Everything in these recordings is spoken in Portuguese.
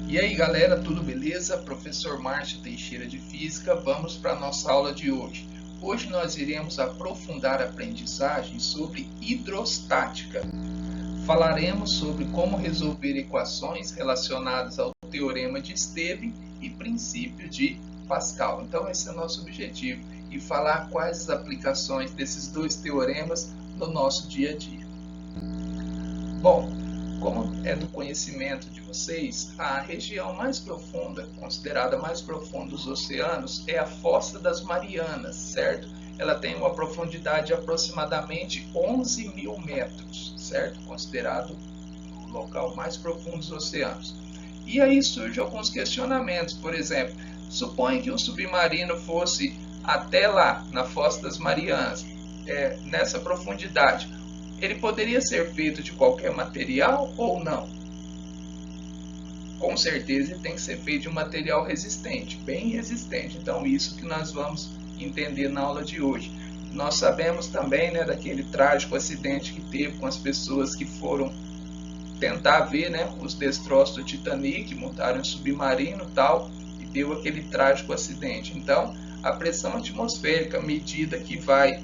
E aí galera, tudo beleza? Professor Márcio Teixeira de Física, vamos para a nossa aula de hoje. Hoje nós iremos aprofundar a aprendizagem sobre hidrostática. Falaremos sobre como resolver equações relacionadas ao teorema de Esteves e princípio de Pascal. Então esse é o nosso objetivo, e falar quais as aplicações desses dois teoremas no nosso dia a dia. Bom, como é do conhecimento de vocês, a região mais profunda, considerada mais profunda dos oceanos, é a Fossa das Marianas, certo? Ela tem uma profundidade de aproximadamente 11 mil metros, certo? Considerado o local mais profundo dos oceanos. E aí surgem alguns questionamentos, por exemplo, suponha que um submarino fosse até lá, na Fossa das Marianas, nessa profundidade. Ele poderia ser feito de qualquer material ou não? Com certeza ele tem que ser feito de um material resistente, bem resistente. Então isso que nós vamos entender na aula de hoje. Nós sabemos também, daquele trágico acidente que teve com as pessoas que foram tentar ver, os destroços do Titanic, montaram um submarino e tal, e deu aquele trágico acidente. Então a pressão atmosférica, à medida que vai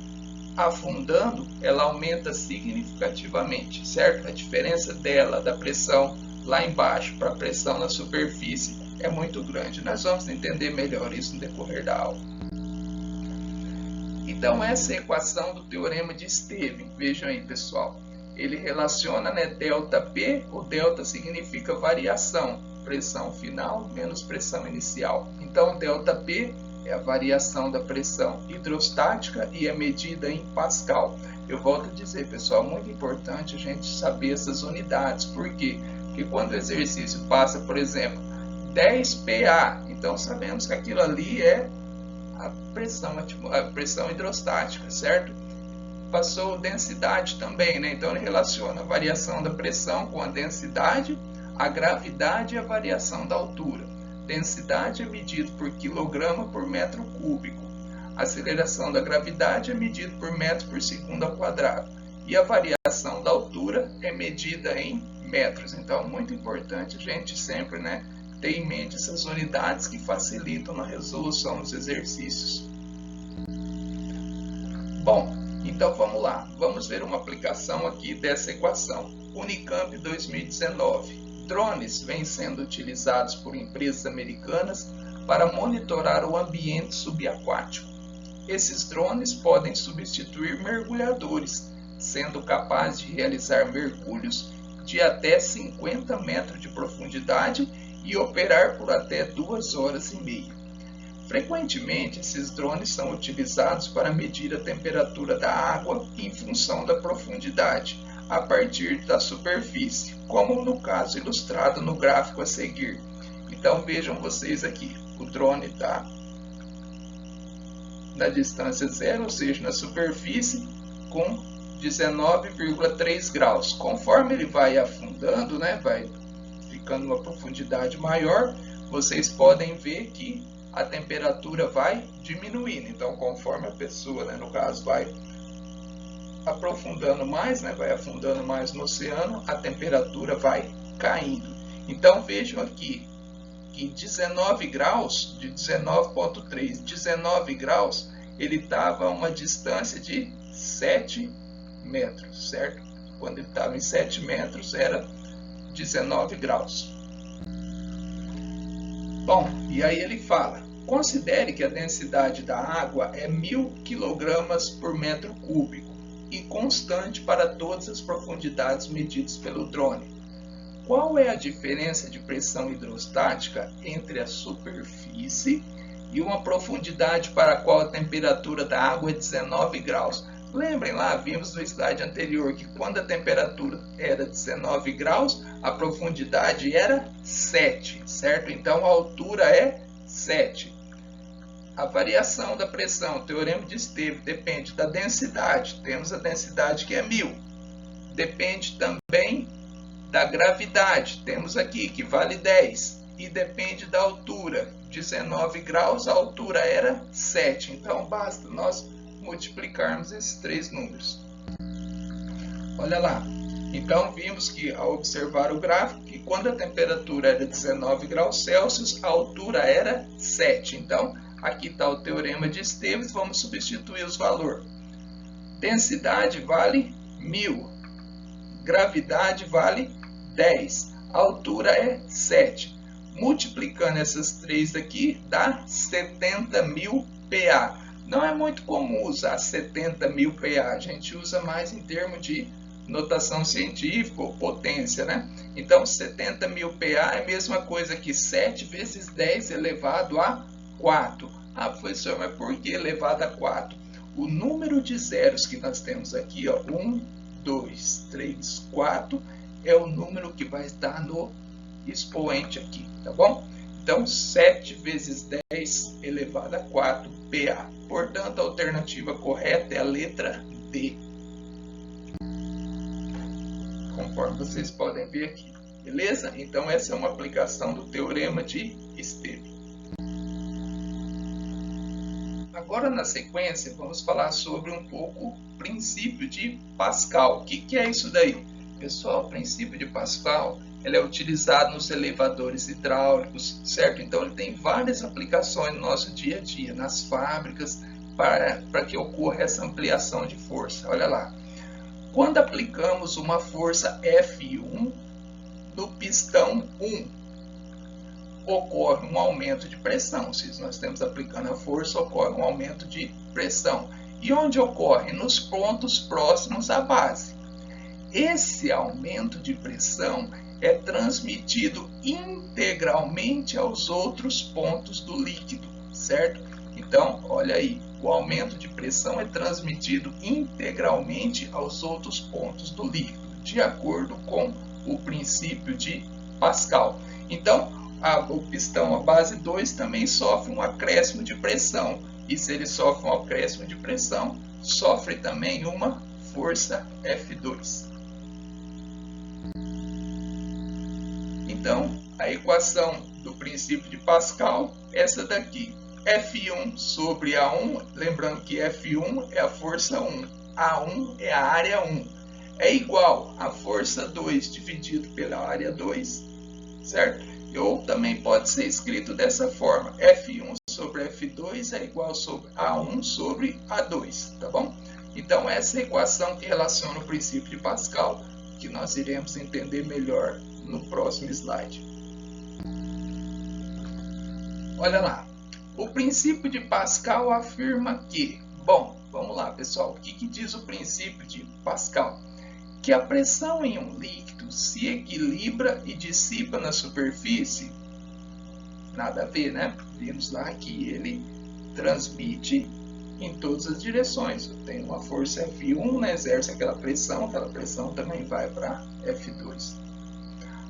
afundando, ela aumenta significativamente, certo? A diferença dela, da pressão lá embaixo para a pressão na superfície, é muito grande. Nós vamos entender melhor isso no decorrer da aula. Então essa é a equação do teorema de Esteves. Vejam aí, pessoal. Ele relaciona, ΔP, o delta significa variação, pressão final menos pressão inicial. Então ΔP é a variação da pressão hidrostática e é medida em Pascal. Eu volto a dizer, pessoal, muito importante a gente saber essas unidades. Por quê? Porque quando o exercício passa, por exemplo, 10 PA, então sabemos que aquilo ali é a pressão hidrostática, certo? Passou densidade também, então ele relaciona a variação da pressão com a densidade, a gravidade e a variação da altura. Densidade é medido por quilograma por metro cúbico. A aceleração da gravidade é medida por metro por segundo ao quadrado. E a variação da altura é medida em metros. Então, muito importante a gente sempre ter em mente essas unidades que facilitam na resolução dos exercícios. Bom, então vamos lá. Vamos ver uma aplicação aqui dessa equação. Unicamp 2019. Drones vêm sendo utilizados por empresas americanas para monitorar o ambiente subaquático. Esses drones podem substituir mergulhadores, sendo capazes de realizar mergulhos de até 50 metros de profundidade e operar por até 2 horas e meia. Frequentemente, esses drones são utilizados para medir a temperatura da água em função da profundidade, a partir da superfície, como no caso ilustrado no gráfico a seguir. Então vejam vocês aqui, o drone está na distância zero, ou seja, na superfície, com 19,3 graus. Conforme ele vai afundando, vai ficando uma profundidade maior, vocês podem ver que a temperatura vai diminuindo. Então conforme a pessoa, no caso, vai aprofundando mais, vai afundando mais no oceano, a temperatura vai caindo. Então vejam aqui que 19 graus, de 19,3, 19 graus, ele estava a uma distância de 7 metros, certo? Quando ele estava em 7 metros era 19 graus. Bom, e aí ele fala, considere que a densidade da água é 1000 kg por metro cúbico e constante para todas as profundidades medidas pelo drone. Qual é a diferença de pressão hidrostática entre a superfície e uma profundidade para a qual a temperatura da água é 19 graus? Lembrem lá, vimos no slide anterior que quando a temperatura era 19 graus, a profundidade era 7, certo? Então a altura é 7. A variação da pressão, o teorema de Esteves, depende da densidade. Temos a densidade que é 1000. Depende também da gravidade. Temos aqui que vale 10. E depende da altura. 19 graus, a altura era 7. Então basta nós multiplicarmos esses três números. Olha lá. Então, vimos que ao observar o gráfico, que quando a temperatura era 19 graus Celsius, a altura era 7. Então, aqui está o teorema de Esteves, vamos substituir os valores. Densidade vale 1000, gravidade vale 10, a altura é 7. Multiplicando essas três aqui, dá 70.000 PA. Não é muito comum usar 70.000 PA, a gente usa mais em termos de notação científica ou potência, né? Então, 70.000 PA é a mesma coisa que 7 vezes 10 elevado a 4. Ah, professor, mas por que elevado a 4? O número de zeros que nós temos aqui, ó, 1, 2, 3, 4, é o número que vai estar no expoente aqui, tá bom? Então, 7 vezes 10 elevado a 4 PA. Portanto, a alternativa correta é a letra D. Conforme vocês podem ver aqui, beleza? Então, essa é uma aplicação do teorema de Esteves. Agora, na sequência, vamos falar sobre um pouco o princípio de Pascal. O que é isso daí? Pessoal, o princípio de Pascal ele é utilizado nos elevadores hidráulicos, certo? Então, ele tem várias aplicações no nosso dia a dia, nas fábricas, para que ocorra essa ampliação de força. Olha lá. Quando aplicamos uma força F1 no pistão 1, ocorre um aumento de pressão. Se nós estamos aplicando a força, ocorre um aumento de pressão. E onde ocorre? Nos pontos próximos à base. Esse aumento de pressão é transmitido integralmente aos outros pontos do líquido, certo? Então, olha aí, o aumento de pressão é transmitido integralmente aos outros pontos do líquido, de acordo com o princípio de Pascal. Então, o pistão, a base 2, também sofre um acréscimo de pressão. E se ele sofre um acréscimo de pressão, sofre também uma força F2. Então, a equação do princípio de Pascal é essa daqui. F1 sobre A1, lembrando que F1 é a força 1, A1 é a área 1, é igual a força 2 dividido pela área 2, certo? Ou também pode ser escrito dessa forma, F1 sobre F2 é igual a 1 sobre A2, tá bom? Então, essa é a equação que relaciona o princípio de Pascal, que nós iremos entender melhor no próximo slide. Olha lá, o princípio de Pascal afirma que, bom, vamos lá pessoal, o que diz o princípio de Pascal? Que a pressão em um líquido se equilibra e dissipa na superfície? Nada a ver, né? Vimos lá que ele transmite em todas as direções. Tem uma força F1, né? Exerce aquela pressão também vai para F2.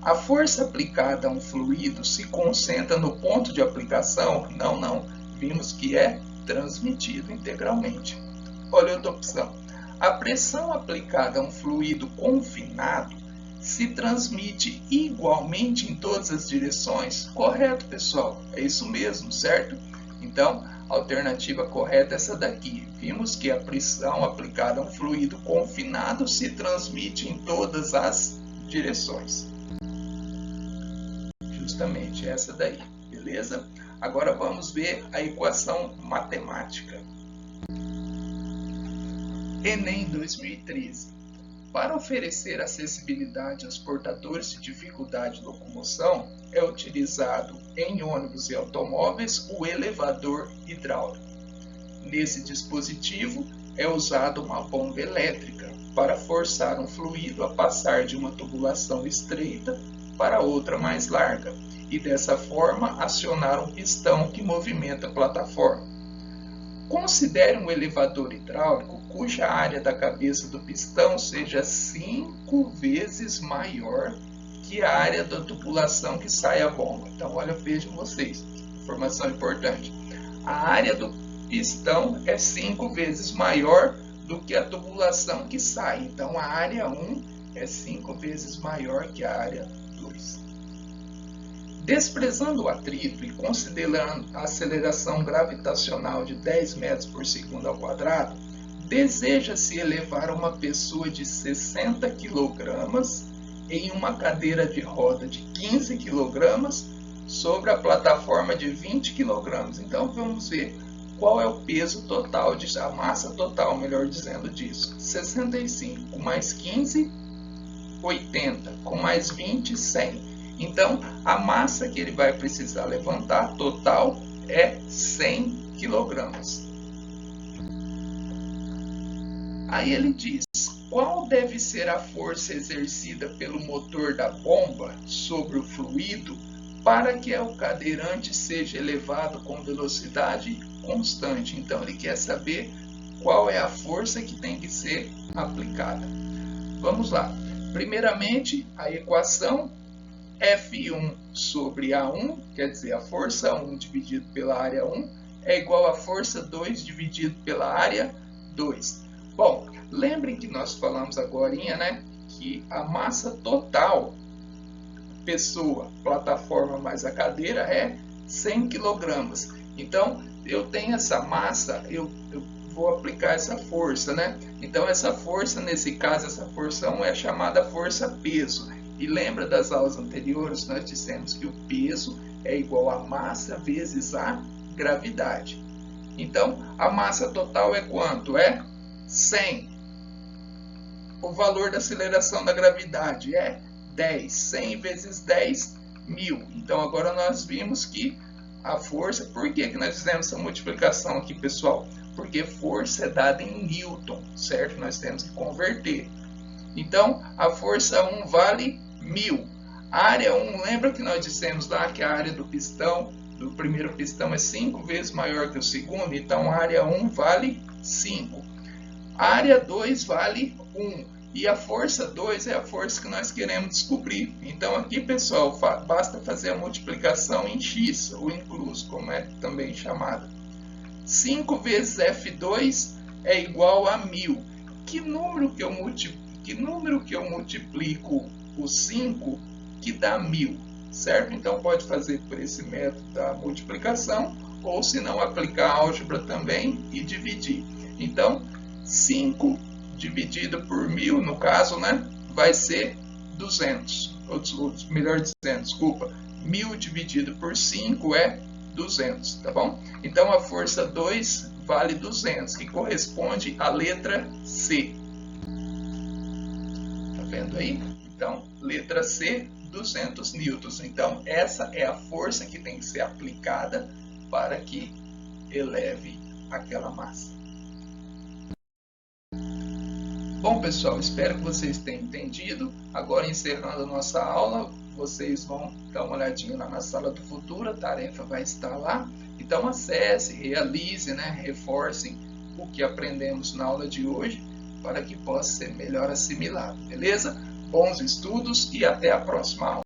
A força aplicada a um fluido se concentra no ponto de aplicação? Não. Vimos que é transmitido integralmente. Olha outra opção. A pressão aplicada a um fluido confinado se transmite igualmente em todas as direções? Correto, pessoal? É isso mesmo, certo? Então, a alternativa correta é essa daqui. Vimos que a pressão aplicada a um fluido confinado se transmite em todas as direções. Justamente essa daí, beleza? Agora vamos ver a equação matemática. Enem 2013. Para oferecer acessibilidade aos portadores de dificuldade de locomoção, é utilizado em ônibus e automóveis o elevador hidráulico. Nesse dispositivo é usada uma bomba elétrica para forçar um fluido a passar de uma tubulação estreita para outra mais larga e dessa forma acionar um pistão que movimenta a plataforma. Considere um elevador hidráulico cuja área da cabeça do pistão seja 5 vezes maior que a área da tubulação que sai a bomba. Então, olha, vejam vocês, informação importante. A área do pistão é 5 vezes maior do que a tubulação que sai. Então, a área 1 é 5 vezes maior que a área 2. Desprezando o atrito e considerando a aceleração gravitacional de 10 metros por segundo ao quadrado, Deseja-se elevar uma pessoa de 60 kg em uma cadeira de roda de 15 kg sobre a plataforma de 20 kg. Então vamos ver qual é o peso total, a massa total, melhor dizendo, disso. 65 mais 15, 80, com mais 20, 100. Então a massa que ele vai precisar levantar total é 100 kg. Aí ele diz: qual deve ser a força exercida pelo motor da bomba sobre o fluido para que o cadeirante seja elevado com velocidade constante? Então ele quer saber qual é a força que tem que ser aplicada. Vamos lá. Primeiramente, a equação F1 sobre A1, quer dizer, a força 1 dividido pela área 1 é igual à força 2 dividido pela área 2. Bom, lembrem que nós falamos agora, né, que a massa total, pessoa, plataforma mais a cadeira, é 100 kg. Então, eu tenho essa massa, eu vou aplicar essa força, né? Então, essa força, nesse caso, essa força 1 é chamada força peso. E lembra das aulas anteriores, nós dissemos que o peso é igual a massa vezes a gravidade. Então, a massa total é quanto? É 100. O valor da aceleração da gravidade é 10. 100 vezes 10, 1000. Então, agora nós vimos que a força... Por que nós fizemos essa multiplicação aqui, pessoal? Porque força é dada em Newton, certo? Nós temos que converter. Então, a força 1 vale 1000. A área 1, lembra que nós dissemos lá que a área do pistão, do primeiro pistão, é 5 vezes maior que o segundo? Então, a área 1 vale 5. A área 2 vale 1. E a força 2 é a força que nós queremos descobrir. Então, aqui, pessoal, basta fazer a multiplicação em x, ou incluso, como é também chamada. 5 vezes F2 é igual a 1000. Que número que eu multiplico o 5 que dá 1000, certo? Então pode fazer por esse método da multiplicação, ou se não, aplicar a álgebra também e dividir. Então 5 dividido por 1000, no caso, né, vai ser 200. Melhor dizendo, desculpa, 1000 dividido por 5 é 200, tá bom? Então a força 2 vale 200, que corresponde à letra C. Tá vendo aí? Então, letra C, 200 newtons. Então, essa é a força que tem que ser aplicada para que eleve aquela massa. Bom, pessoal, espero que vocês tenham entendido. Agora, encerrando a nossa aula, vocês vão dar uma olhadinha lá na sala do futuro, a tarefa vai estar lá. Então, acesse, realize, né, reforcem o que aprendemos na aula de hoje para que possa ser melhor assimilado, beleza? Bons estudos e até a próxima aula.